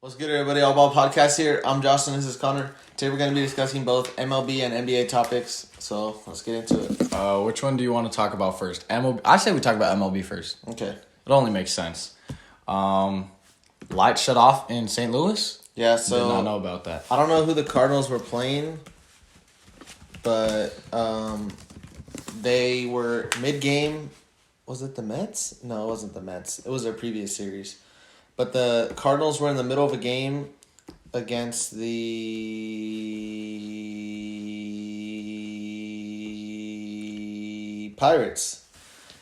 What's good, everybody? All Ball Podcast here. I'm Josh, and this is Connor. Today we're going to be discussing both MLB and NBA topics, so let's get into it. Which one do you want to talk about first? MLB. I say we talk about MLB first. Okay. It only makes sense. Lights shut off in St. Louis? Yeah, so... Did not know about that. I don't know who the Cardinals were playing, but they were mid-game. Was it the Mets? No, it wasn't the Mets. It was their previous series. But the Cardinals were in the middle of a game against the Pirates.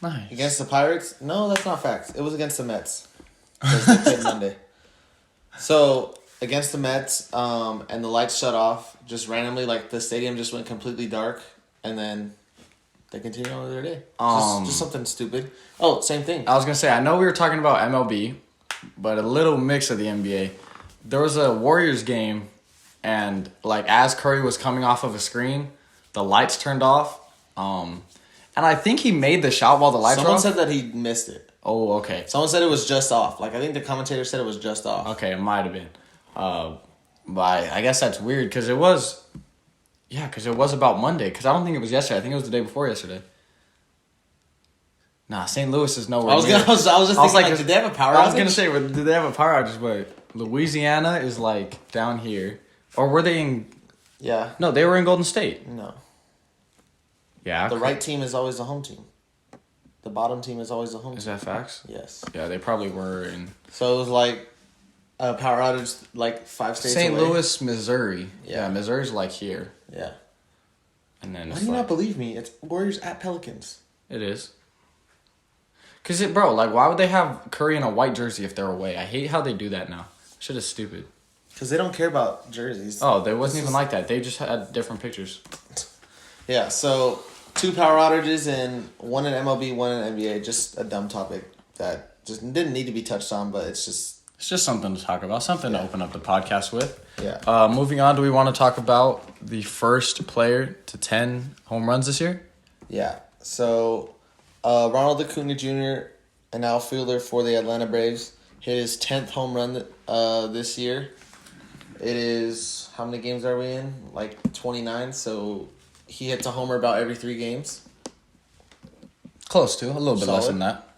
Nice. Against the Pirates? No, that's not facts. It was against the Mets. Because they played Monday. So, against the Mets, and the lights shut off, just randomly, like, the stadium just went completely dark, and then they continued on with their day. Just something stupid. Oh, same thing. I was going to say, I know we were talking about MLB, but a little mix of the NBA. There was a Warriors game, and like as Curry was coming off of a screen, the lights turned off. And I think he made the shot while the lights were off. Someone said that he missed it. Oh, okay. Someone said it was just off. Like, I think the commentator said it was just off. Okay, it might have been. But I guess that's weird because it was... Yeah, because it was about Monday. Because I don't think it was yesterday. I think it was the day before yesterday. Nah, St. Louis is nowhere near. I was just thinking, like, did they have a power outage? I was going to say, did they have a power outage? But Louisiana is, like, down here. Or were they in... Yeah. No, they were in Golden State. No. Yeah. The right team is always the home team. The bottom team is always the home team. Is that facts? Yes. Yeah, they probably were in... So it was, like, a power outage, like, 5 states St. away. Louis, Missouri. Yeah. Yeah, Missouri's, like, here. Yeah. And then Why it's do you like, not believe me? It's Warriors at Pelicans. It is. Because, bro, like, why would they have Curry in a white jersey if they're away? I hate how they do that now. Shit is stupid. Because they don't care about jerseys. Oh, they wasn't even like that. They just had different pictures. Yeah, so 2 power outages and one in MLB, one in NBA. Just a dumb topic that just didn't need to be touched on, but it's just... It's just something to talk about. Something to open up the podcast with. Yeah. Moving on, do we want to talk about the first player to 10 home runs this year? Yeah. So, Ronald Acuna Jr., an outfielder for the Atlanta Braves, hit his 10th home run this year. It is... How many games are we in? Like 29. So, he hits a homer about every 3 games. Close to. A little bit less Solid. than that.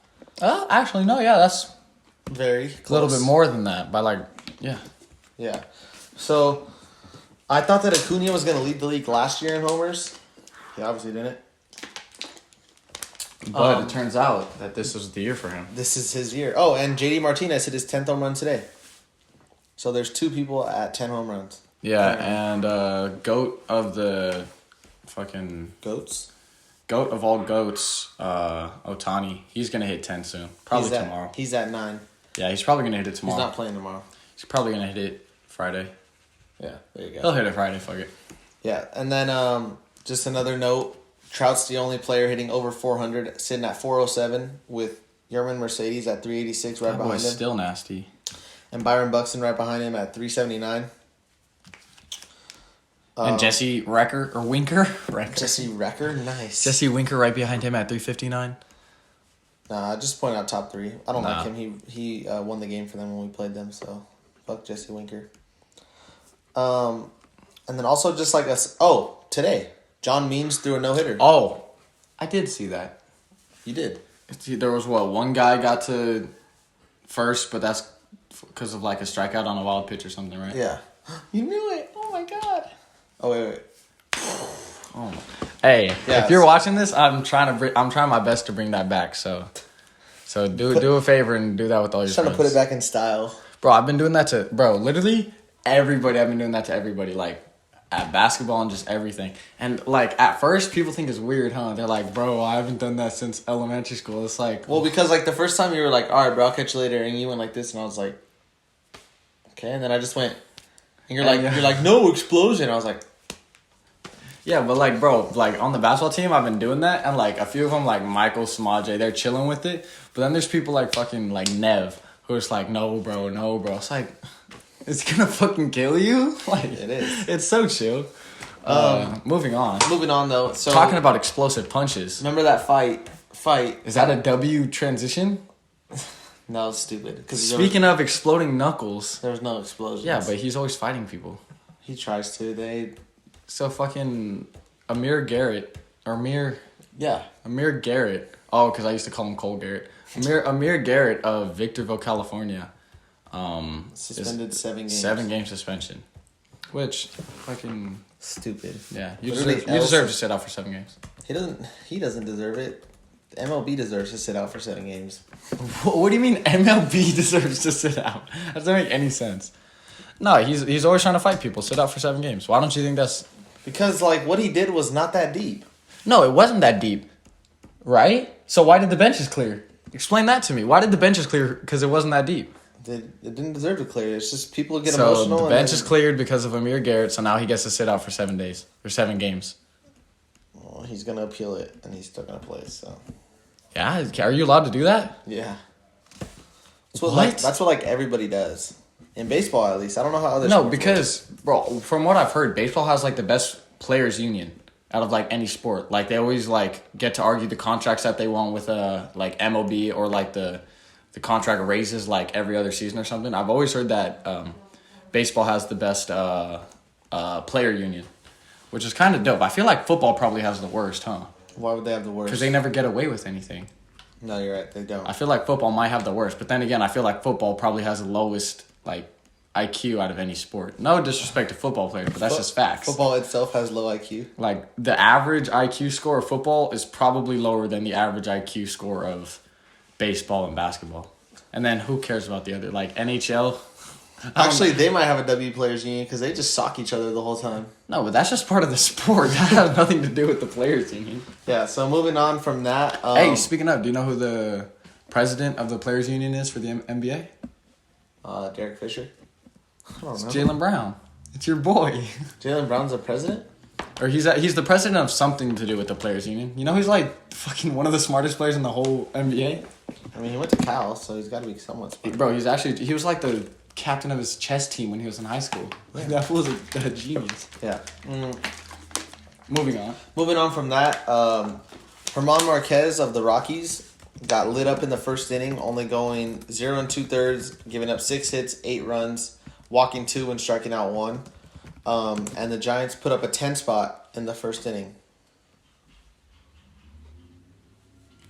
Actually, no. Yeah, that's Very close. a little bit more than that. By like, yeah. Yeah. So, I thought that Acuna was going to lead the league last year in homers. He obviously didn't. But it turns out that this was the year for him. This is his year. Oh, and JD Martinez hit his 10th home run today. So there's 2 people at 10 home runs. Yeah, and GOAT of the fucking... Goats? GOAT of all goats, Otani. He's going to hit 10 soon. Probably tomorrow. He's at 9. Yeah, he's probably going to hit it tomorrow. He's not playing tomorrow. He's probably going to hit it Friday. Yeah, there you go. He'll hit it Friday, fuck it. Yeah, and then just another note. Trout's the only player hitting over 400, sitting at 407 with Yerman Mercedes at 386 right That behind boy's him. still nasty. And Byron Buxton right behind him at 379. And Jesse Winker? Jesse Wrecker? Nice. Jesse Winker right behind him at 359. Nah, just point out top 3. I don't Nah. like him. He won the game for them when we played them, so fuck Jesse Winker. And then also just like us. Oh, today John Means threw a no-hitter. Oh, I did see that. You did. There was one guy got to first, but that's because of like a strikeout on a wild pitch or something, right? Yeah. You knew it. Oh my god. Oh wait. Oh my. Hey, Yeah, if you're watching this, I'm trying my best to bring that back. So do a favor and do that with all your Trying friends. to put it back in style. Bro, I've been doing that to literally everybody. I've been doing that to everybody, like at basketball and just everything. And like at first, people think it's weird, huh? They're like, bro, I haven't done that since elementary school. It's like, Well, because like the first time you were like, all right, bro, I'll catch you later, and you went like this, and I was like, okay, and then I just went, and you're like, no explosion. I was like, yeah, but like, bro, like on the basketball team, I've been doing that, and like a few of them, like Michael, Samaje, they're chilling with it. But then there's people like fucking like Nev, who's like, no, bro. It's like, it's gonna fucking kill you. Like, it is. It's so chill. Moving on. Moving on though. So Talking about explosive punches. remember that fight? Is that a W transition? No, it's stupid. Because Speaking of exploding knuckles. there was no explosions. Yeah, but he's always fighting people. He tries to. So fucking Amir Garrett. Yeah. Amir Garrett. Oh, because I used to call him Cole Garrett. Amir Garrett of Victorville, California. Suspended 7 games. 7-game suspension. Which, fucking... Stupid. Yeah, you deserve to sit out for 7 games. He doesn't deserve it. The MLB deserves to sit out for 7 games. What do you mean MLB deserves to sit out? That doesn't make any sense. No, he's always trying to fight people. Sit out for 7 games. Why don't you think that's... Because, like, what he did was not that deep. No, it wasn't that deep. Right? So why did the benches clear? Explain that to me. Why did the benches clear? Because it wasn't that deep. It didn't deserve to clear. It's just people get emotional. So the bench is cleared because of Amir Garrett, so now he gets to sit out for 7 days. Or 7 games. Well, he's going to appeal it, and he's still going to play, so... Yeah? Are you allowed to do that? Yeah. That's what everybody does. In baseball, at least. I don't know how other No, sports because, bro, from what I've heard, baseball has, like, the best players' union out of, like, any sport. Like, they always, like, get to argue the contracts that they want with, like, MLB or, like, the contract raises, like, every other season or something. I've always heard that baseball has the best player union, which is kind of dope. I feel like football probably has the worst, huh? Why would they have the worst? Because they never get away with anything. No, you're right. They don't. I feel like football might have the worst. But then again, I feel like football probably has the lowest, like, IQ out of any sport. No disrespect to football players, but that's just facts. Football itself has low IQ. Like, the average IQ score of football is probably lower than the average IQ score of baseball and basketball. And then who cares about the other? Like, NHL? Actually, they might have a W players union because they just sock each other the whole time. No, but that's just part of the sport. That has nothing to do with the players union. Yeah, so moving on from that. Hey, speaking of, do you know who the president of the players union is for the NBA? Derek Fisher. I don't know. It's Jaylen Brown. It's your boy. Jaylen Brown's the president? Or he's the president of something to do with the players union. You know, he's like fucking one of the smartest players in the whole NBA. I mean, he went to Cal, so he's got to be somewhat smart. Bro, he was like the captain of his chess team when he was in high school. Yeah. That was a genius. Yeah. Moving on. Moving on from that, Herman Marquez of the Rockies got lit up in the first inning, only going 0 2/3, giving up 6 hits, 8 runs, walking 2 and striking out 1. And the Giants put up a 10 spot in the first inning.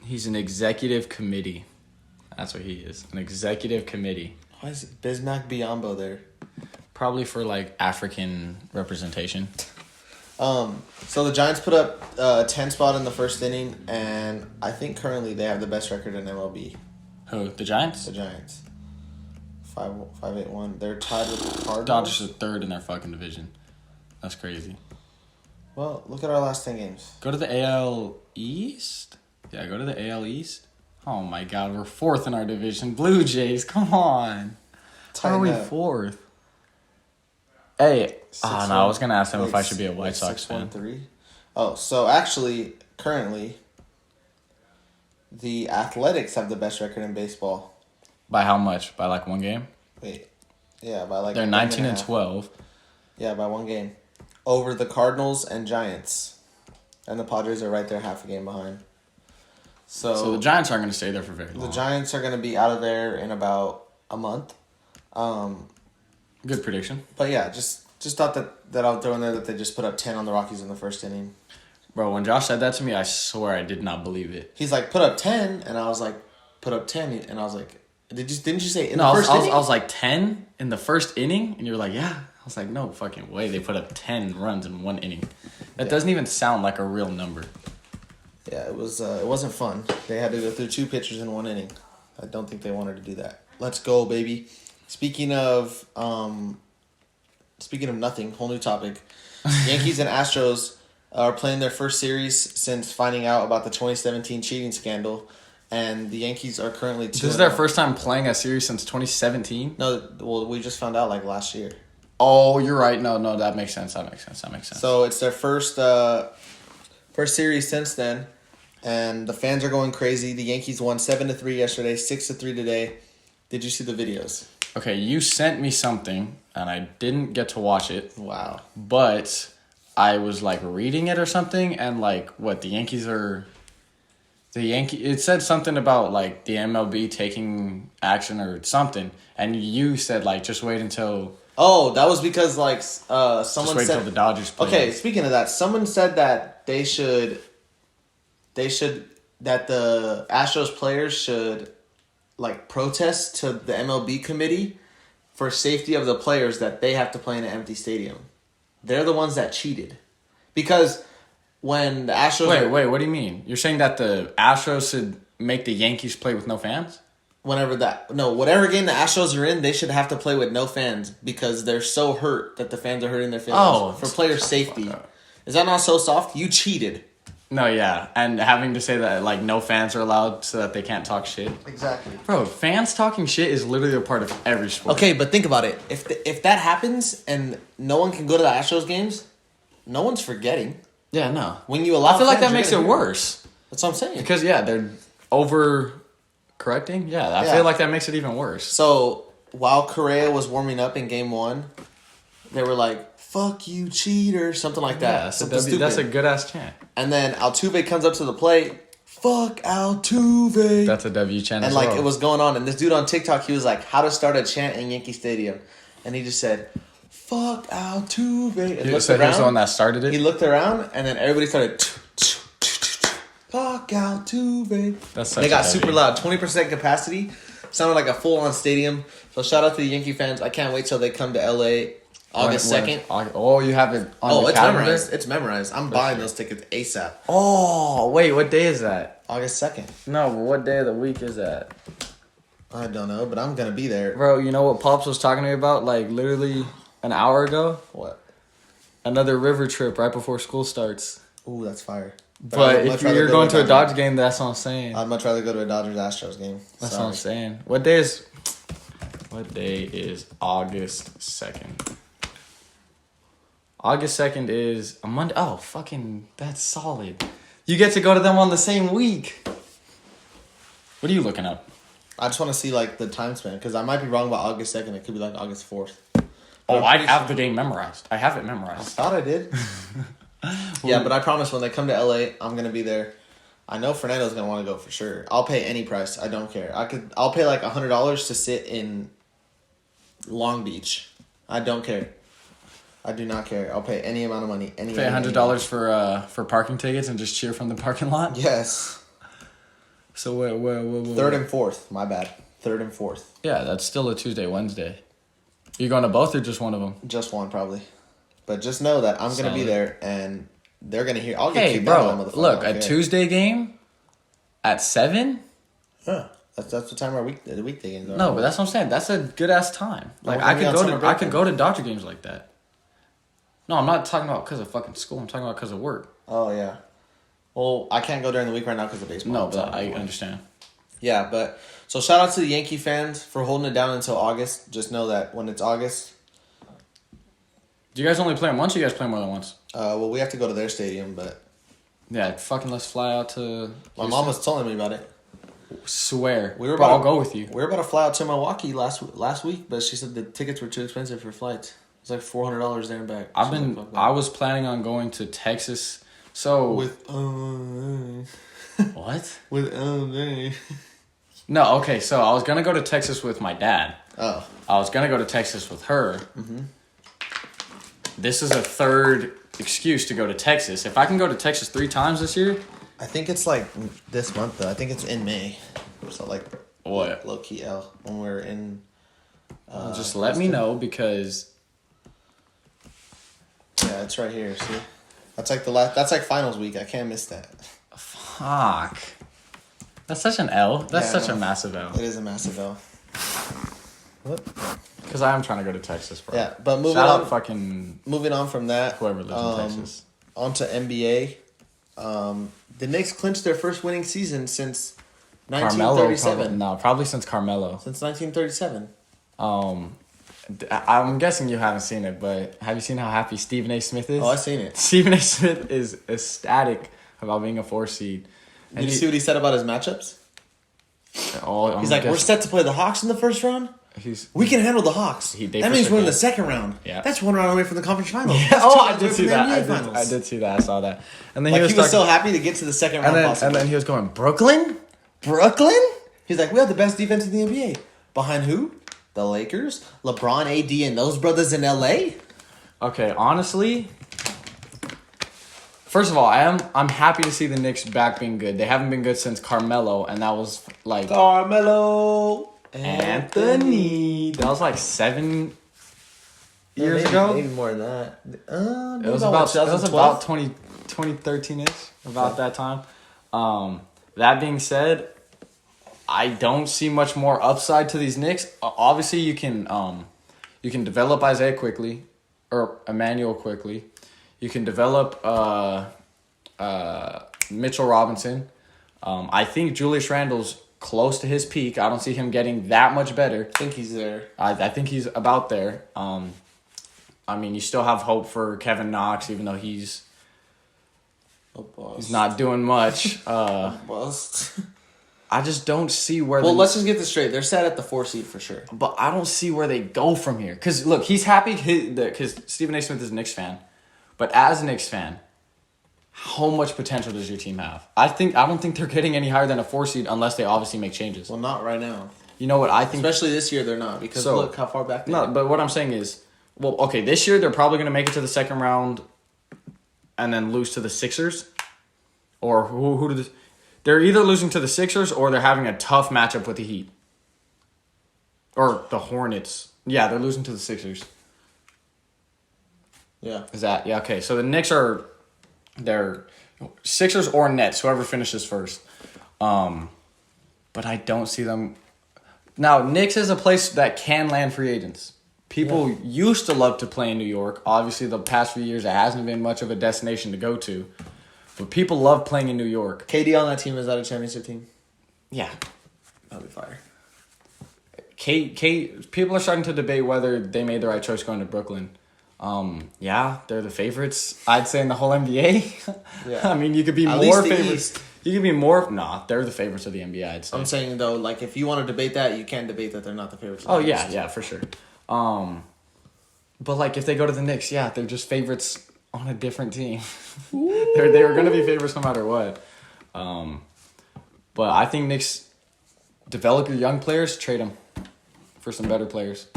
He's an executive committee. That's what he is. An executive committee. Why is Bismack Biyombo there? Probably for, like, African representation. So the Giants put up a 10 spot in the first inning, and I think currently they have the best record in MLB. Who? The Giants? The Giants. 5-8-1. They're tied with the Cardinals. Dodgers are third in their fucking division. That's crazy. Well, look at our last 10 games. Go to the AL East? Yeah, go to the AL East. Oh my god, we're fourth in our division. Blue Jays, come on. How are we fourth? Hey, I was going to ask him if I should be a White Sox fan. 6-1-3. Oh, so actually, currently, the Athletics have the best record in baseball. By how much? By like 1 game? Wait. Yeah, by like... They're 19-12. Yeah, by 1 game. Over the Cardinals and Giants. And the Padres are right there, half a game behind. So the Giants aren't going to stay there for very long. The Giants are going to be out of there in about a month. Good prediction. But yeah, just thought that I'll throw in there that they just put up 10 on the Rockies in the first inning. Bro, when Josh said that to me, I swear I did not believe it. He's like, put up 10, and I was like, put up 10, and I was like, didn't you say in the first inning? I was like 10 in the first inning, and you were like, yeah. I was like, no fucking way. They put up 10 runs in 1 inning. That doesn't even sound like a real number. Yeah, it wasn't fun. They had to go through 2 pitchers in 1 inning. I don't think they wanted to do that. Let's go, baby. Speaking of nothing, whole new topic. Yankees and Astros are playing their first series since finding out about the 2017 cheating scandal, and the Yankees are currently 2-0. This is their first time playing a series since 2017? No, well, we just found out like last year. Oh, you're right. No, that makes sense. So it's their first series since then, and the fans are going crazy. The Yankees won 7-3 yesterday, 6-3 today. Did you see the videos? Okay, you sent me something, and I didn't get to watch it. Wow. But I was, like, reading it or something, and, like, the Yankees are It said something about like the MLB taking action or something, and you said like just wait until. Oh, that was because like someone Just wait said until the Dodgers play. Okay, speaking of that, someone said that they should that the Astros players should like protest to the MLB committee for safety of the players that they have to play in an empty stadium. They're the ones that cheated. Because when the Astros Wait, what do you mean? You're saying that the Astros should make the Yankees play with no fans? whatever game the Astros are in, they should have to play with no fans because they're so hurt that the fans are hurting their feelings for player safety. Is that not so soft? You cheated. No, yeah. And having to say that like no fans are allowed so that they can't talk shit. Exactly. Bro, fans talking shit is literally a part of every sport. Okay, but think about it. If that happens and no one can go to the Astros games, no one's forgetting. Yeah, no. When you allow I feel like fans, that makes it worse. That's what I'm saying. Because, yeah, they're over-correcting. Yeah, I feel like that makes it even worse. So, while Correa was warming up in Game 1, they were like, fuck you, cheater, something like that. Yeah, that's a good-ass chant. And then Altuve comes up to the plate, fuck Altuve. That's a W chant and as well. like, it was going on. And this dude on TikTok, he was like, how to start a chant in Yankee Stadium. And he just said, fuck Altuve. And He was the one that started it? He looked around, and then everybody started, fuck Altuve. They got super loud. 20% capacity. Sounded like a full-on stadium. So shout out to the Yankee fans. I can't wait till they come to LA August 2nd. Oh, you have it on your it's calendar? memorized. It's memorized. I'm buying those tickets ASAP. Oh, wait, what day is that? August 2nd. No, but what day of the week is that? I don't know, but I'm going to be there. Bro, you know what Pops was talking to me about, like, literally an hour ago? What? Another river trip right before school starts. Ooh, that's fire. But if you're going to a Dodgers game, that's what I'm saying. I'd much rather go to a Dodgers-Astros game. That's what I'm saying. What day is August 2nd? August 2nd is a Monday. Oh, fucking, that's solid. You get to go to them on the same week. What are you looking up? I just want to see, like, the time span, because I might be wrong about August 2nd. It could be, like, August 4th. Oh, I have the game memorized. I have it memorized. I thought I did. Yeah, but I promise when they come to LA, I'm going to be there. I know Fernando's going to want to go for sure. I'll pay any price. I don't care. I'll pay, like, $100 to sit in Long Beach. I don't care. I do not care. I'll pay any amount of money. Pay $100 for parking tickets and just cheer from the parking lot? Yes. So where? Third and fourth. My bad. Third and fourth. Yeah, that's still a Tuesday, Wednesday. You going to both or just one of them? Just one, probably. But just know that I'm going to be there, and they're going to hear... I'll get Hey, kicked bro, out of the look, a Tuesday game at 7? Huh. That's the time our the weekday games are. No, but that's what I'm saying. That's a good-ass time. Like, I could go to Dodger games like that. No, I'm not talking about because of fucking school. I'm talking about because of work. Oh, yeah. Well, I can't go during the week right now because of baseball. No, but I understand. Yeah, but... So, shout out to the Yankee fans for holding it down until August. Just know that when it's August... Do you guys only play them once or you guys play more than once? Well, we have to go to their stadium, but... Yeah, fucking let's fly out to... My mom was telling me about it. Swear. I'll go with you. We were about to fly out to Milwaukee last week, but she said the tickets were too expensive for flights. It's like $400 there and back. I was planning on going to Texas, so... With, What? With, No, okay, so I was gonna go to Texas with my dad. Oh. I was gonna go to Texas with her. Mm-hmm. This is a third excuse to go to Texas. If I can go to Texas 3 times this year... I think it's like this month, though. I think it's in May. So, like... What? Low-key L. When we're in... just let me know, because... Yeah, it's right here, see? That's like that's like finals week. I can't miss that. Fuck. That's such an L. That's such a massive L. It is a massive L. What? Because I am trying to go to Texas, bro. Yeah, but moving on from that, whoever lives in Texas. On to NBA. The Knicks clinched their first winning season since 1937. Probably since Carmelo. Since 1937. I'm guessing you haven't seen it, but have you seen how happy Stephen A. Smith is? Oh, I've seen it. Stephen A. Smith is ecstatic about being a 4 seed. Did you see what he said about his matchups? He's like, we're set to play the Hawks in the first round. We can handle the Hawks. They that means we're in the second round. Yeah. That's 1 round away from the conference finals. I did see that. I did see that. I saw that. And then he was so happy to get to the second round. And then he was going, Brooklyn? He's like, we have the best defense in the NBA. Behind who? The Lakers, LeBron, AD, and those brothers in LA. Okay, honestly, first of all, I'm happy to see the Knicks back being good. They haven't been good since Carmelo, and that was like Carmelo Anthony. That was like 7 years ago. Maybe more than that. It was about 2013-ish, about that time. That being said, I don't see much more upside to these Knicks. Obviously, you can develop Isaiah quickly, or Emmanuel quickly. You can develop Mitchell Robinson. I think Julius Randle's close to his peak. I don't see him getting that much better. I think he's there. I think he's about there. I mean, you still have hope for Kevin Knox, even though he's not doing much. Bust. I just don't see where. Well, let's just get this straight. They're set at the 4 seed for sure. But I don't see where they go from here. Because, look, he's happy because Stephen A. Smith is a Knicks fan. But as a Knicks fan, how much potential does your team have? I don't think they're getting any higher than a 4 seed unless they obviously make changes. Well, not right now. You know what I think? Especially this year, they're not. Because look how far back they are. But what I'm saying is, well, okay, this year they're probably going to make it to the second round and then lose to the Sixers. Or who did this? They're either losing to the Sixers or they're having a tough matchup with the Heat. Or the Hornets. Yeah, they're losing to the Sixers. Yeah. Yeah, okay. So the Knicks they're Sixers or Nets, whoever finishes first. But I don't see them. Now, Knicks is a place that can land free agents. People used to love to play in New York. Obviously, the past few years, it hasn't been much of a destination to go to. But people love playing in New York. KD on that team, is that a championship team? Yeah. That'll be fire. People are starting to debate whether they made the right choice going to Brooklyn. Yeah, they're the favorites, I'd say, in the whole NBA. Yeah. I mean, you could be At more least the favorites. East. You could be more. Nah, they're the favorites of the NBA, I'd say. I'm saying, though, like, if you want to debate that, you can't debate that they're not the favorites. Oh, yeah, for sure. But, like, if they go to the Knicks, yeah, they're just favorites on a different team. They were going to be favorites no matter what. But I think Knicks, develop your young players, trade them for some better players.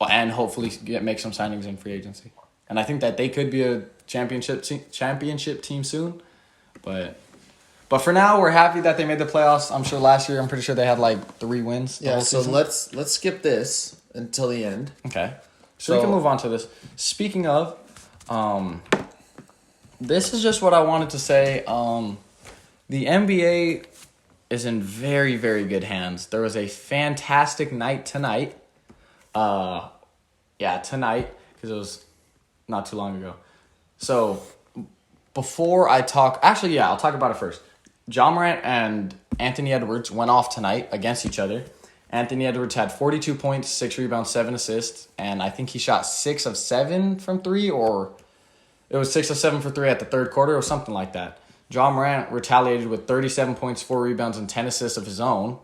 And hopefully make some signings in free agency. And I think that they could be a championship team soon. But for now, we're happy that they made the playoffs. I'm sure last year, I'm pretty sure they had like 3 wins. Yeah, so let's skip this until the end. Okay. So we can move on to this. Speaking of, this is just what I wanted to say. The NBA is in very, very good hands. There was a fantastic night tonight. Tonight, because it was not too long ago. So, before I talk... Actually, I'll talk about it first. Ja Morant and Anthony Edwards went off tonight against each other. Anthony Edwards had 42 points, 6 rebounds, 7 assists, and I think he shot 6 of 7 from 3, or it was 6 of 7 for 3 at the third quarter, or something like that. Ja Morant retaliated with 37 points, 4 rebounds, and 10 assists of his own.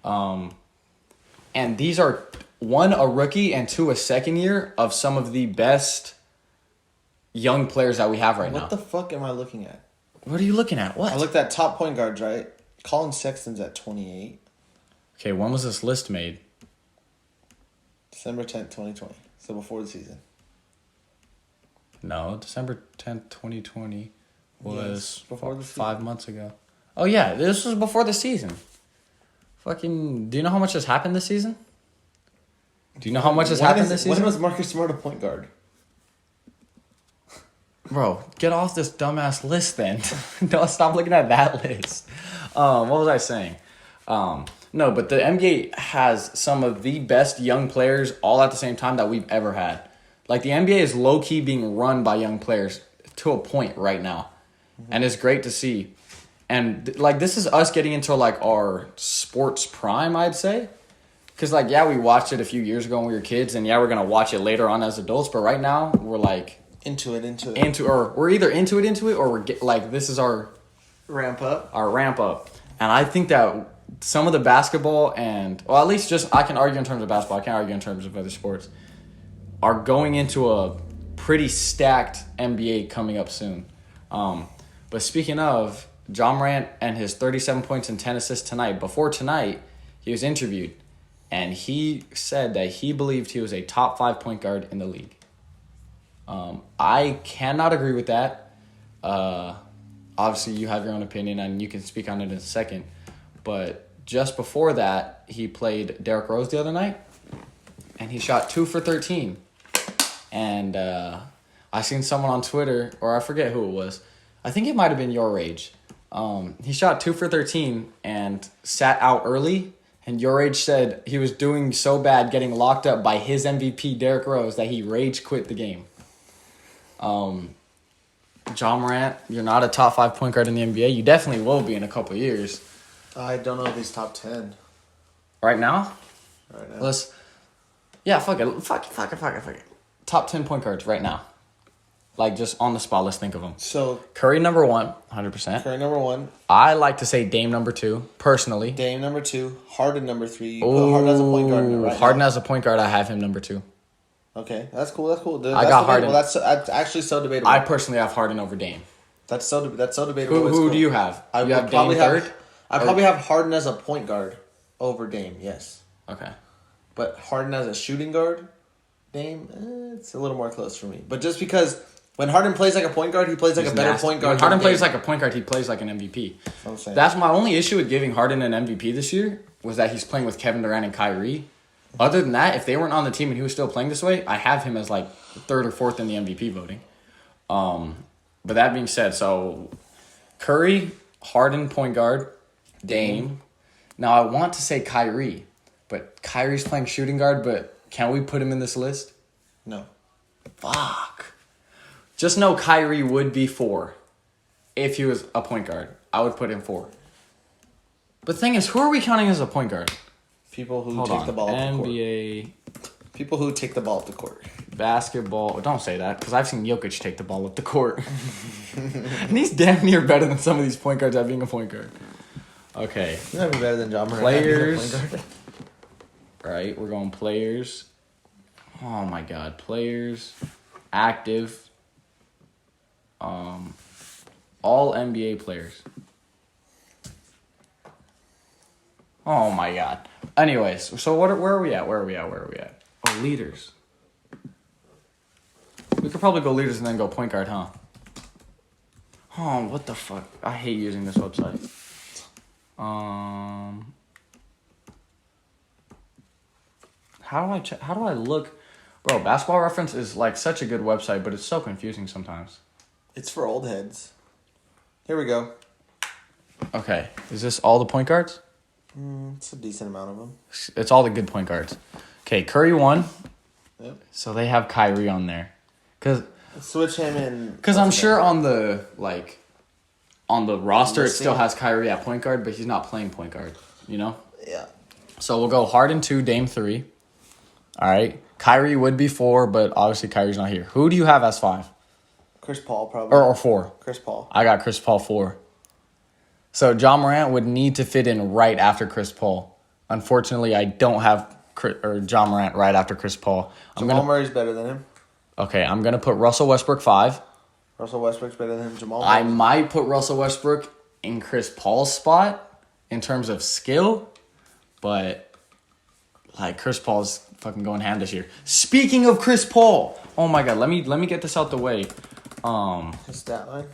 And these are... 1, a rookie, and 2, a second year of some of the best young players that we have right now. What the fuck am I looking at? What are you looking at? What? I looked at top point guards, right? Colin Sexton's at 28. Okay, when was this list made? December 10th, 2020. So before the season. No, December 10th, 2020 was before the season. 5 months ago. Oh, yeah, this was before the season. Fucking, do you know how much has happened this season? Do you know how much has happened this season? When was Marcus Smart a point guard? Bro, get off this dumbass list then. Don't stop looking at that list. What was I saying? No, but the NBA has some of the best young players all at the same time that we've ever had. Like, the NBA is low-key being run by young players to a point right now. Mm-hmm. And it's great to see. And, like, this is us getting into, like, our sports prime, I'd say. Because, like, yeah, we watched it a few years ago when we were kids, and yeah, we're going to watch it later on as adults, but right now, we're, like... Into it. Or we're either into it, or we're, this is our... Ramp up. Our ramp up. And I think that some of the basketball and, well, at least just I can argue in terms of basketball. I can't argue in terms of other sports. Are going into a pretty stacked NBA coming up soon. But speaking of, John Morant and his 37 points and 10 assists tonight. Before tonight, he was interviewed, and he said that he believed he was a top 5 point guard in the league. I cannot agree with that. Obviously, you have your own opinion, and you can speak on it in a second. But just before that, he played Derrick Rose the other night, and he shot 2 for 13. And I seen someone on Twitter, or I forget who it was. I think it might have been your age. He shot 2 for 13 and sat out early. And your age said he was doing so bad getting locked up by his MVP, Derrick Rose, that he rage quit the game. John Morant, you're not a top 5 point guard in the NBA. You definitely will be in a couple years. I don't know if he's top 10. Right now? Right now. Fuck it. Top 10 point guards right now. Like, just on the spot, let's think of them. So Curry number 1, 100%. Curry number 1. I like to say Dame number 2, personally. Dame number 2. Harden number 3. You put Harden as a point guard right Harden now. as a point guard, I have him number 2. Okay, that's cool. That's cool. I got Harden. That's actually so debatable. I personally have Harden over Dame. That's so debatable. Who do you have? I You would have probably Dame third? I probably have Harden as a point guard over Dame. Yes, Okay. but Harden as a shooting guard, Dame, it's a little more close for me. But just because when Harden plays like a point guard, he plays like He's a better nasty. point guard. When Harden than plays Dame. like a point guard, he plays like an MVP. That's what I'm saying. That's my only issue with giving Harden an MVP this year, was that he's playing with Kevin Durant and Kyrie. Other than that, if they weren't on the team and he was still playing this way, I have him as like 3rd or 4th in the MVP voting. But that being said, so Curry, Harden, point guard, Dame. Now I want to say Kyrie, but Kyrie's playing shooting guard, but can we put him in this list? No. Fuck. Just know Kyrie would be 4 if he was a point guard. I would put him 4. But the thing is, who are we counting as a point guard? People who take the ball off the court. NBA People who take the ball off the court. basketball. Don't say that, because I've seen Jokic take the ball up the court. And he's damn near better than some of these point guards at being a point guard. Okay. You might be better than John Morant. Players. Right, we're going players. Oh my god, players. Active. All NBA players. Oh my god. Anyways, so where are we at? Where are we at? Oh, leaders. We could probably go leaders and then go point guard, huh? Oh, what the fuck? I hate using this website. How do I look? Bro, Basketball Reference is like such a good website, but it's so confusing sometimes. It's for old heads. Here we go. Okay, is this all the point guards? It's a decent amount of them. It's all the good point guards. Okay, Curry 1. Yep. So they have Kyrie on there. Let's switch him in. Because I'm sure on the roster it Listing. still has Kyrie at point guard, but he's not playing point guard, you know? Yeah. So we'll go Harden 2, Dame 3. All right. Kyrie would be 4, but obviously Kyrie's not here. Who do you have as 5? Chris Paul, probably. Or 4? Chris Paul. I got Chris Paul 4. So John Morant would need to fit in right after Chris Paul. Unfortunately, I don't have John Morant right after Chris Paul. Jamal Murray's better than him. Okay, I'm going to put Russell Westbrook 5. Russell Westbrook's better than him. Jamal Murray. I might put Russell Westbrook in Chris Paul's spot in terms of skill, but like Chris Paul's fucking going ham this year. Speaking of Chris Paul, oh my god, let me get this out the way. His stat line.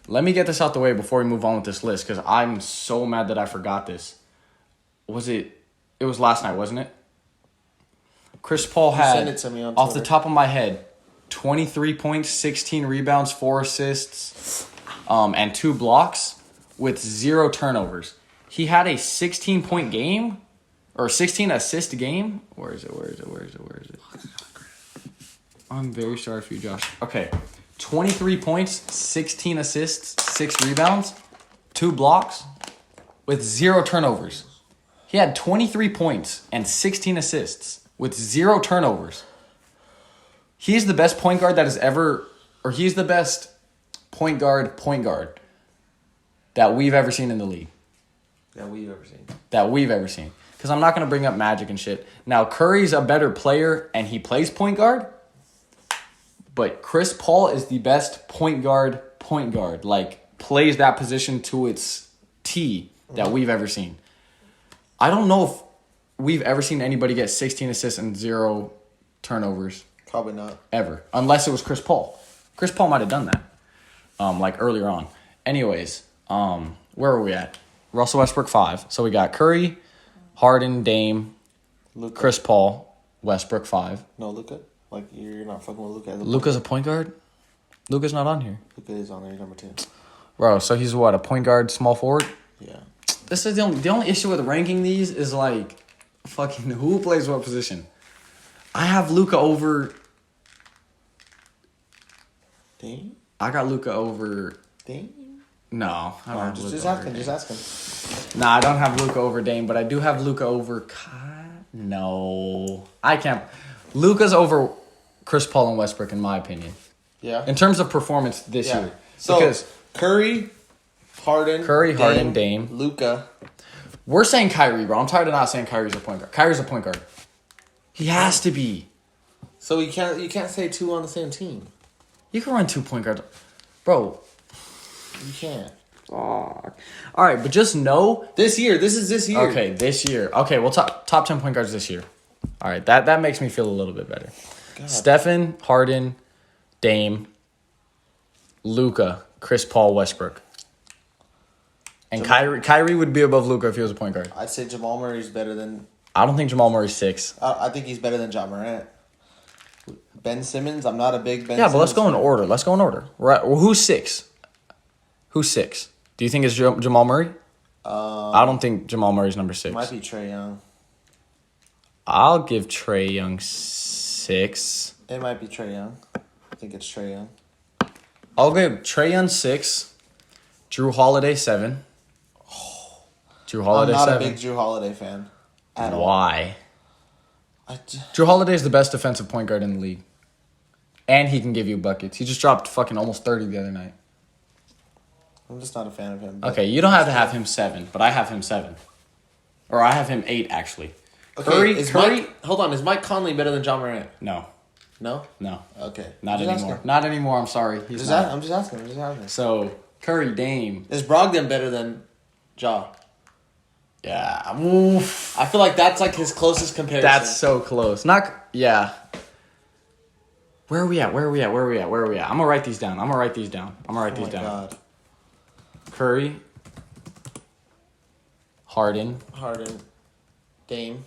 Let me get this out the way before we move on with this list, because I'm so mad that I forgot this. It was last night, wasn't it? Chris Paul had, sent it to me on off the Twitter. top of my head, 23 points, 16 rebounds, 4 assists, and 2 blocks with 0 turnovers. He had a 16-point game, or 16-assist game. Where is it? I'm very sorry for you, Josh. Okay. 23 points, 16 assists, 6 rebounds, 2 blocks, with 0 turnovers. He had 23 points and 16 assists with 0 turnovers. He's the best point guard that has ever, or he's the best point guard that we've ever seen in the league. That we've ever seen. Because I'm not going to bring up Magic and shit. Now, Curry's a better player, and he plays point guard. But Chris Paul is the best point guard. Like, plays that position to its T that we've ever seen. I don't know if we've ever seen anybody get 16 assists and 0 turnovers. Probably not. Ever. Unless it was Chris Paul. Chris Paul might have done that. Like, earlier on. Anyways, where are we at? Russell Westbrook 5. So we got Curry, Harden, Dame, Luka. Chris Paul, Westbrook 5. No, Luka. Like, you're not fucking with Luka. Luka's a point guard? Luka's not on here. Luka is on there. He's number 2. Bro, so he's what, a point guard, small forward? Yeah. This is the only issue with ranking these is, like, fucking who plays what position. I have Luka over... Dame? I got Luka over... Dame? No. I don't have Luka just over asking. Dame. Just asking. Nah, I don't have Luka over Dame, but I do have Luka over... No. I can't... Luka's over Chris Paul and Westbrook, in my opinion. Yeah. In terms of performance this year. So, because Curry, Harden, Dame. Luka. We're saying Kyrie, bro. I'm tired of not saying Kyrie's a point guard. Kyrie's a point guard. He has to be. So you can't say 2 on the same team. You can run 2 point guards. Bro. You can't. Fuck. All right, but just know... This year. This is this year. Okay, this year. Okay, well, top 10 point guards this year. All right, that makes me feel a little bit better. God. Stephen, Harden, Dame, Luka, Chris Paul, Westbrook. And Kyrie would be above Luka if he was a point guard. I'd say Jamal Murray's better than... I don't think Jamal Murray's 6. I think he's better than John Morant. Ben Simmons, I'm not a big Ben Yeah, Simmons but let's go in fan. order. Right. Well, who's 6? Who's 6? Do you think it's Jamal Murray? I don't think Jamal Murray's number 6. Might be Trae Young. I'll give Trae Young 6. It might be Trae Young. I think it's Trae Young. I'll give Trae Young 6. Drew Holiday 7. Drew Holiday I'm not 7. a big Drew Holiday fan at all. Why? Drew Holiday is the best defensive point guard in the league. And he can give you buckets. He just dropped fucking almost 30 the other night. I'm just not a fan of him. Okay, you don't have to have him 7, but I have him 7. Or I have him 8, actually. Okay, Curry? Hold on, is Mike Conley better than John Morant? No. No? No. Okay. Not Just anymore. asking. Not anymore, I'm sorry. He's not. I'm just asking. So, Curry, Dame. Is Brogdon better than Ja? Yeah. Oof. I feel like that's like his closest comparison. That's so close. Yeah. Where are we at? I'm going to write these down. I'm going to write these down. Oh my God. Curry. Harden. Dame.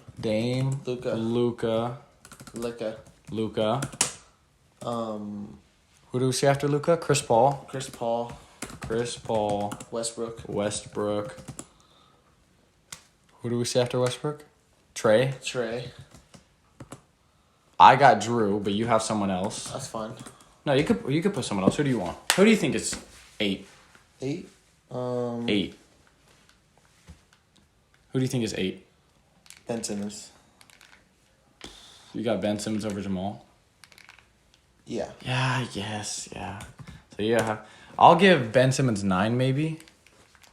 Luka. Luka. Who do we see after Luka? Chris Paul. Westbrook. Who do we see after Westbrook? Trae. I got Drew, but you have someone else. That's fine. No, you could put someone else. Who do you want? Who do you think is 8? 8? 8. Who do you think is 8? Ben Simmons. You got Ben Simmons over Jamal? Yeah. Yeah, I guess. Yeah. So, yeah. I'll give Ben Simmons 9, maybe.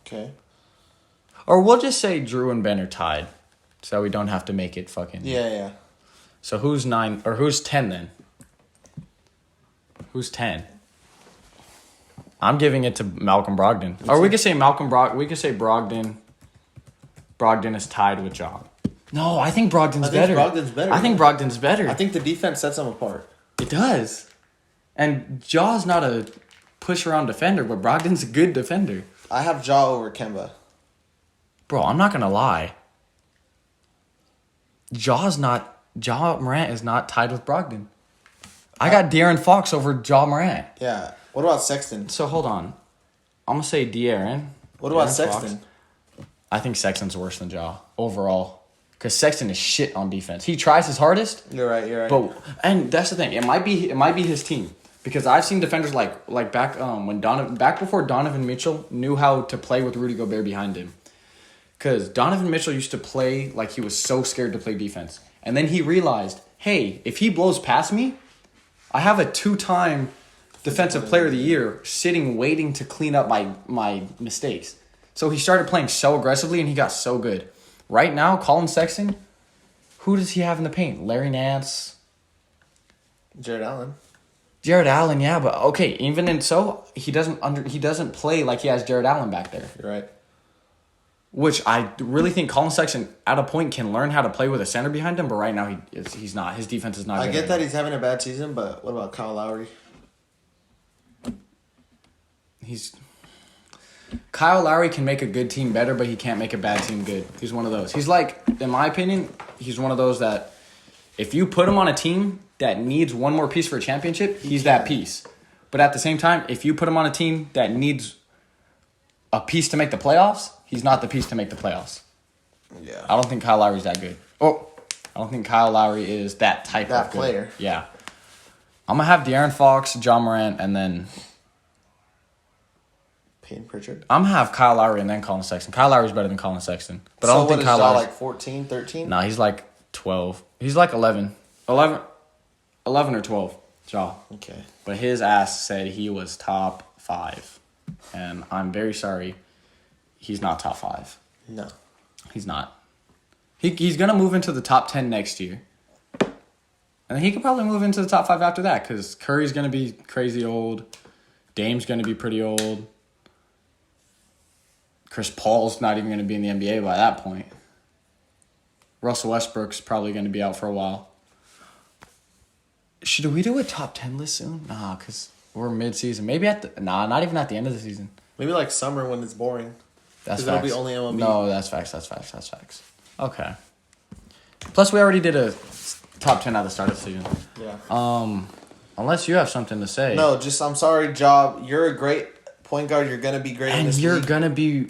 Okay. Or we'll just say Drew and Ben are tied. So we don't have to make it fucking... Yeah. So who's 9... Or who's 10, then? Who's 10? I'm giving it to Malcolm Brogdon. Or we could say We could say Brogdon... Brogdon is tied with Ja. No, I think Brogdon's better. I think Brogdon's better. I think the defense sets them apart. It does. And Ja's not a push-around defender, but Brogdon's a good defender. I have Ja over Kemba. Bro, I'm not going to lie. Ja Morant is not tied with Brogdon. I got De'Aaron Fox over Ja Morant. Yeah. What about Sexton? So, hold on. I'm going to say De'Aaron. What about Sexton? Fox. I think Sexton's worse than Ja overall. Because Sexton is shit on defense. He tries his hardest. You're right. But and that's the thing. It might be his team. Because I've seen defenders like back back before Donovan Mitchell knew how to play with Rudy Gobert behind him. Because Donovan Mitchell used to play like he was so scared to play defense. And then he realized, hey, if he blows past me, I have a 2-time Defensive Player of the Year sitting waiting to clean up my mistakes. So he started playing so aggressively, and he got so good. Right now, Colin Sexton, who does he have in the paint? Larry Nance. Jared Allen. Jared Allen, yeah, but okay, even in so, he doesn't play like he has Jared Allen back there. You're right. Which I really think Colin Sexton, at a point, can learn how to play with a center behind him, but right now he's not. His defense is not I good. get that he's having a bad season, but what about Kyle Lowry? Kyle Lowry can make a good team better, but he can't make a bad team good. He's one of those. He's like, in my opinion, he's one of those that if you put him on a team that needs one more piece for a championship, he's that piece. But at the same time, if you put him on a team that needs a piece to make the playoffs, he's not the piece to make the playoffs. Yeah. I don't think Kyle Lowry's that good. Oh, I don't think Kyle Lowry is that type of player. Good. Yeah. I'm going to have De'Aaron Fox, John Morant, and then Peyton Pritchard. I'm going to have Kyle Lowry and then Colin Sexton. Kyle Lowry's better than Colin Sexton. But So I don't think Kyle Lowry's like 14, 13? No, he's like 12. He's like 11. 11 or 12, Ja. Okay. But his ass said he was top 5. And I'm very sorry. He's not top 5. No. He's not. He's going to move into the top 10 next year. And then he could probably move into the top 5 after that because Curry's going to be crazy old. Dame's going to be pretty old. Chris Paul's not even going to be in the NBA by that point. Russell Westbrook's probably going to be out for a while. Should we do a top 10 list soon? Nah, because we're mid-season. Maybe not even at the end of the season. Maybe like summer when it's boring. That's Because facts. it'll be only MLB. No, that's facts. Okay. Plus, we already did a top 10 at the start of the season. Yeah. Unless you have something to say. No, just I'm sorry, Job. You're a great point guard. You're gonna be great in And this you're league. going to be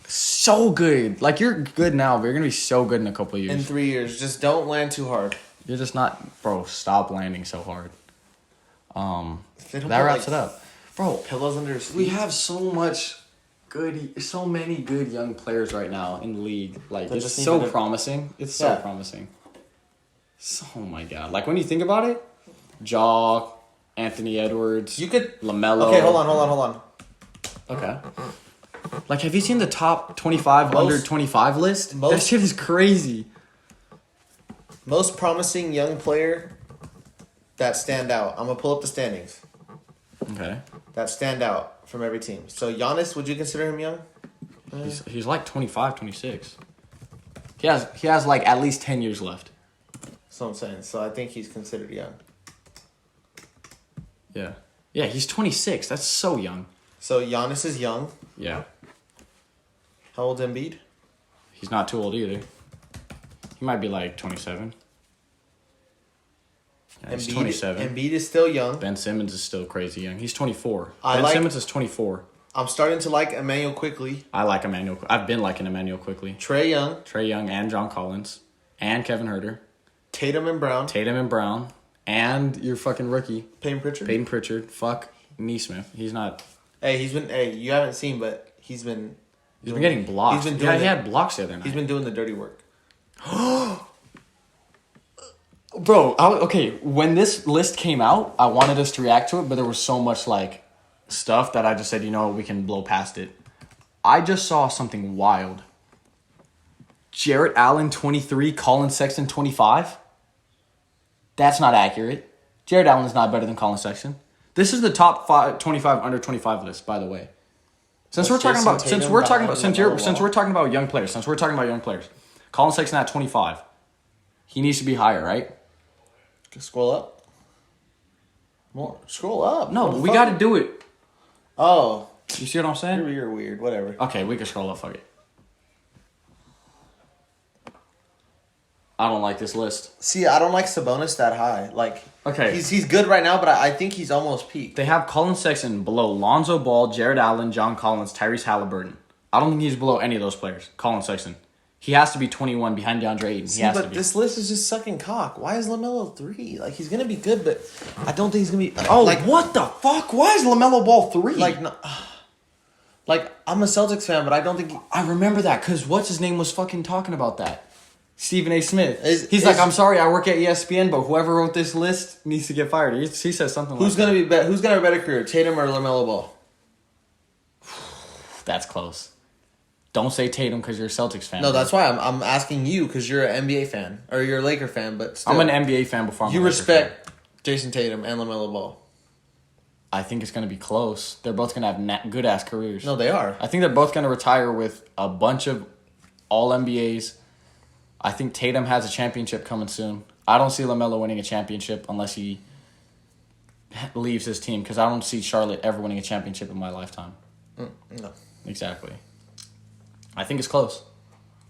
so good. Like, you're good now, but you're going to be so good in a couple of years. In 3 years. Just don't land too hard. You're just not... Bro, stop landing so hard. They don't That put, wraps like, it up. Bro, Pillows under his feet. we have so many good young players right now in the league. Like, They it's just need so to- promising. It's so Yeah. promising. Oh my God. Like, when you think about it, Ja, Anthony Edwards, You could. LaMelo. Okay, hold on. Okay. Like, have you seen the top 25 Most- under 25 list? That most- shit is crazy. Most promising young player that stand out. I'm gonna pull up the standings. Okay. That stand out from every team. So Giannis, would you consider him young? He's like 25, 26. He has like at least 10 years left. That's what I'm saying. So I think he's considered young. Yeah. Yeah, he's 26. That's so young. So Giannis is young. Yeah. How old's Embiid? He's not too old either. He might be like 27. Yeah, he's 27. Embiid is still young. Ben Simmons is still crazy young. He's 24. I Ben like- Simmons is 24. I'm starting to like Emmanuel Quickly. I like Emmanuel. I've been liking Emmanuel quickly. Trey Young, Trae Young and John Collins and Kevin Herter. Tatum and Brown, Tatum and Brown. And your fucking rookie, Peyton Pritchard. Peyton Pritchard. Fuck Neesmith. He's not... Hey, he's been. Hey, you haven't seen, but he's been. He's been getting blocks. He's been doing he had blocks the other night. He's been doing the dirty work. Bro, okay, when this list came out, I wanted us to react to it, but there was so much, like, stuff that I just said, you know what, we can blow past it. I just saw something wild. Jarrett Allen, 23, Colin Sexton, 25? That's not accurate. Jarrett Allen is not better than Colin Sexton. This is the top 25 under 25 list, by the way. Since we're talking about young players, Colin Sexton at 25. He needs to be higher, right? Just scroll up. More. Scroll up. No, What the we fuck? got to do it. Oh, You see what I'm saying? you're weird. Whatever. Okay, we can scroll up. Fuck it. I don't like this list. See, I don't like Sabonis that high. Like, Okay. he's good right now, but I think he's almost peaked. They have Colin Sexton below Lonzo Ball, Jared Allen, John Collins, Tyrese Halliburton. I don't think he's below any of those players. Colin Sexton. He has to be 21 behind DeAndre Ayton. See, He has to but be. this list is just sucking cock. Why is LaMelo 3? Like, he's gonna be good, but I don't think he's gonna be. Oh, like, what the fuck? Why is LaMelo Ball 3? like, no, like I'm a Celtics fan, but I don't think. I remember that because what's his name was fucking talking about that. Stephen A. Smith. Is- like, I'm sorry, I work at ESPN, but whoever wrote this list needs to get fired. He says something Who's like gonna be? Who's gonna have a better career, Tatum or LaMelo Ball? That's close. Don't say Tatum because you're a Celtics fan. No, that's why I'm asking you because you're an NBA fan or you're a Laker fan, but still, I'm an NBA fan before I'm you a Laker respect fan. Jason Tatum and LaMelo Ball. I think it's going to be close. They're both going to have good-ass careers. No, they are. I think they're both going to retire with a bunch of All-NBAs. I think Tatum has a championship coming soon. I don't see LaMelo winning a championship unless he leaves his team because I don't see Charlotte ever winning a championship in my lifetime. No. Exactly. I think it's close.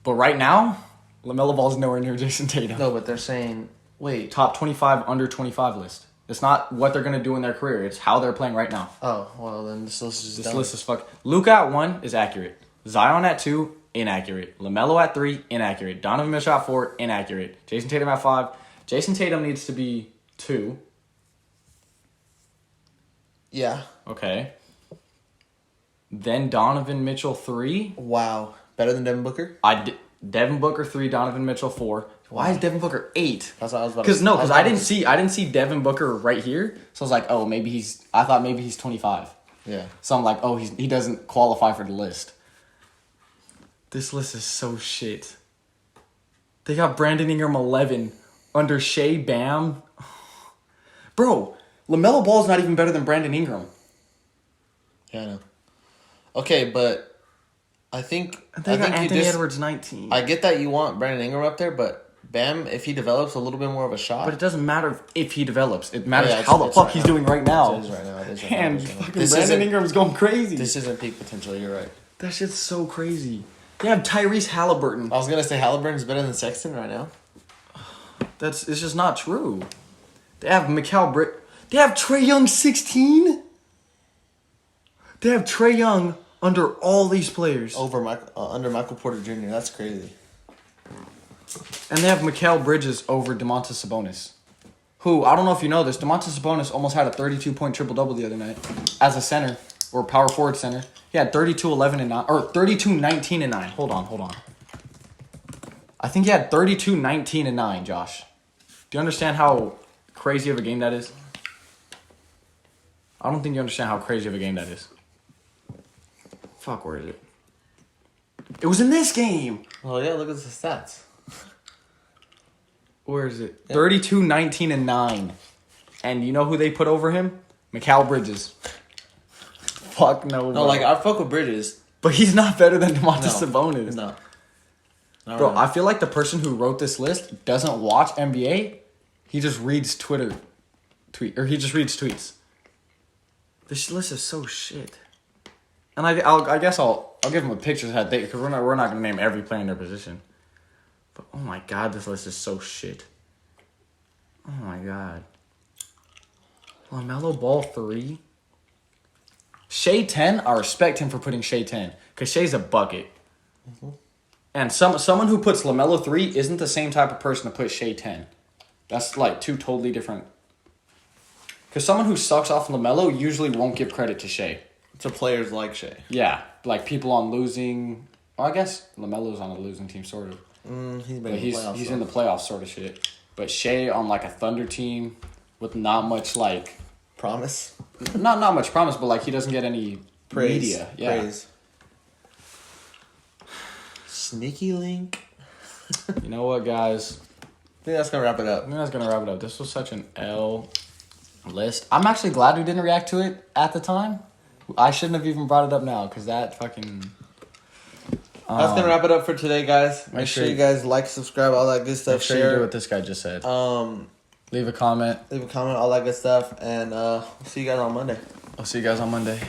But right now, LaMelo Ball's nowhere near Jason Tatum. No, but they're saying, wait. Top 25, under 25 list. It's not what they're going to do in their career. It's how they're playing right now. Oh, well, then this list is This list is fuck. Luka at 1 is accurate. Zion at 2, inaccurate. LaMelo at 3, inaccurate. Donovan Mitchell at 4, inaccurate. Jason Tatum at 5. Jason Tatum needs to be 2. Yeah. Okay. Then Donovan Mitchell 3. Wow. Better than Devin Booker? Devin Booker 3, Donovan Mitchell 4. Why is Devin Booker 8? That's what I was about to say. Because I didn't see Devin Booker right here. So I was like, oh, I thought maybe he's 25. Yeah. So I'm like, oh, he doesn't qualify for the list. This list is so shit. They got Brandon Ingram 11 under Shea Bam. Bro, LaMelo Ball's not even better than Brandon Ingram. Yeah, I know. Okay, but I think They got Anthony Edwards 19. I get that you want Brandon Ingram up there, but Bam, if he develops a little bit more of a shot. But it doesn't matter if he develops. It matters Yeah, how the fuck right he's now. doing right now. It is right now. It is right Man, now. fucking Brandon Ingram's going crazy. This isn't peak potential. You're right. That shit's so crazy. They have Tyrese Halliburton. I was gonna say Halliburton's better than Sexton right now. It's just not true. They have They have Trae Young 16. They have Trae Young under all these players. Under Michael Porter Jr. That's crazy. And they have Mikal Bridges over DeMontis Sabonis. Who, I don't know if you know this, DeMontis Sabonis almost had a 32-point triple-double the other night as a center, or power forward center. He had 32, 11, and 9, or 32, 19, and 9. Hold on. I think he had 32, 19, and 9, Josh. Do you understand how crazy of a game that is? I don't think you understand how crazy of a game that is. Fuck, where is it? It was in this game. Oh yeah, look at the stats. Where is it? Yep. 32, 19, and 9. And you know who they put over him? Mikal Bridges. Fuck no, bro. No, like, I fuck with Bridges. But he's not better than DeMontis Sabonis. No. Bro, really. I feel like the person who wrote this list doesn't watch NBA. He just reads he just reads tweets. This list is so shit. And I guess I'll give him a picture of that day because we're not gonna name every player in their position. But oh my god, this list is so shit. Oh my god. LaMelo Ball 3. Shea 10, I respect him for putting Shea 10 because Shea's a bucket. Mm-hmm. And someone who puts LaMelo 3 isn't the same type of person to put Shea 10. That's like two totally different. Because someone who sucks off LaMelo usually won't give credit to Shea. To players like Shea. Yeah, like people on losing. Well, I guess LaMelo's on a losing team, sort of. He's in the playoffs, sort of shit. But Shea on like a Thunder team with not much like promise. Not much promise, but like he doesn't get any praise. Media. Yeah. Praise. Sneaky link. You know what, guys? I think that's gonna wrap it up. This was such an L list. I'm actually glad we didn't react to it at the time. I shouldn't have even brought it up now because that fucking. That's gonna wrap it up for today, guys. Make sure you guys like, subscribe, all that good stuff. Make sure you do what this guy just said. Leave a comment. All that good stuff, and we'll see you guys on Monday. I'll see you guys on Monday.